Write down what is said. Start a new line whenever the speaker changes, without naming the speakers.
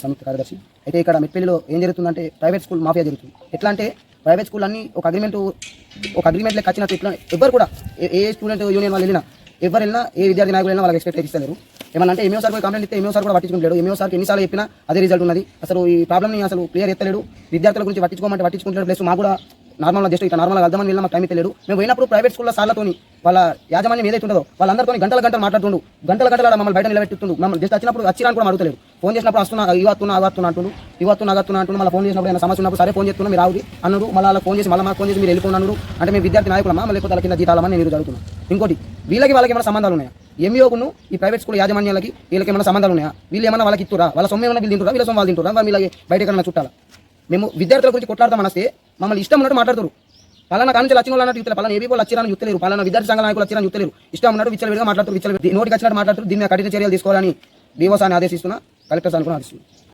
సంయుక్త కార్యదర్శి. అయితే ఇక్కడ మెట్పల్లిలో ఏం జరుగుతుందంటే ప్రైవేట్ స్కూల్ మాఫియా జరుగుతుంది. ఎట్లా అంటే ప్రైవేట్ స్కూల్ అన్ని ఒక అగ్రిమెంట్ లెక్క వచ్చినట్టు ఇట్లా ఎవరు కూడా ఏ స్టూడెంట్ యూనియన్ వాళ్ళు వెళ్ళినా ఎవరు వెళ్ళినా ఏ విద్యార్థి నాయకులు వెళ్ళినా వాళ్ళకి ఎక్స్పెక్ట్ ఇస్తలేరు. ఏమన్నా అంటే ఎంఓ సార్ పోయి కంప్లైంట్ ఇస్తే ఎంఓ సార్ కూడా పట్టించుకుంటాడు. ఎంఓ సార్కి ఎన్నిసార్లు చెప్పినా అదే రిజల్ట్ ఉన్నది. అసలు ఈ ప్రాబ్లమ్ని అసలు క్లియర్ ఎత్తలేడు. విద్యార్థుల గురించి పట్టించుకుంటాడు. ప్లస్ మాకు కూడా నార్మల్గా జస్ట్ ఇట్లా నార్మల్గా అర్థమని వెళ్ళినా మాకు టైం ఇస్తలేడు. మేము పోయినప్పుడు ప్రైవేట్ స్కూల్లో సార్లతోని వాళ్ళ యాజమాన్యం ఏదైతే ఉంటుందో వాళ్ళందరితో గంటలు మాట్లాడుతుండు. గంటల మమ్మల్ని బయట నిలబెట్టుతుండు. మమ్మల్ని జస్ట్ వచ్చినప్పుడు వచ్చిరాని కూడా అడుగుతలేడు. ఫోన్ చేసినప్పుడు వస్తున్నా ఇవత్తున్నా అంటుండు. మళ్ళీ ఫోన్ చేసినప్పుడు ఏమైనా సమస్య ఉన్నప్పుడు సరే ఫోన్ చేస్తున్నా మీరు రావుది అన్నాడు. మళ్ళీ ఫోన్ చేసి మాకు ఫోన్ చేసి మీరు వెళ్ళిపోన్నాడు. అంటే మేము విద్యార్థి నాయకులమా లేకపోతే వాళ్ళ కింద జీతాలమని నేను జరుగుతున్నాను. ఇంకోటి వాళ్ళకి ఏమైనా సంబంధాలు ఉన్నాయా? ఎంఈఓకును ఈ ప్రైవేట్ స్కూల్ యాజమాన్యాలకి వీళ్ళకి ఏమైనా సంబంధాలు ఉన్నాయా? వీళ్ళు ఏమైనా వాళ్ళకి ఇస్తురా? వాళ్ళ సొమ్ము ఏమైనా వీళ్ళు తింటురా? వీళ్ళ సొమ్ము వాళ్ళు తింటురా? వీళ్ళకి బయట ఎక్కడన్నా చుట్టాలా? మేము విద్యార్థుల గురించి కొట్లాడతామని వస్తే మమ్మల్ని ఇష్టం ఉన్నట్టు మాట్లాడుతారు. పలానా కానుంచి వచ్చిన వాళ్ళు అన్నట్టు యుత్తలేరు. పలానా ఏబీ వాళ్ళు వచ్చిరాని యుత్తలేరు. పలానా విద్యార్థి సంఘ నాయకులు వచ్చిరాని యుత్తలేరు. ఇష్టం ఉన్నట్టు విచ్చలవిడిగా మాట్లాడుతూ నోటికి వచ్చినట్టు మాట్లాడుతూ దీన్ని కఠిన చర్యలు తీసుకోవాలని డిఓ సార్ని ఆదేశిస్తున్నా, కలెక్టర్ సార్ని కూడా ఆదేశిస్తున్నా.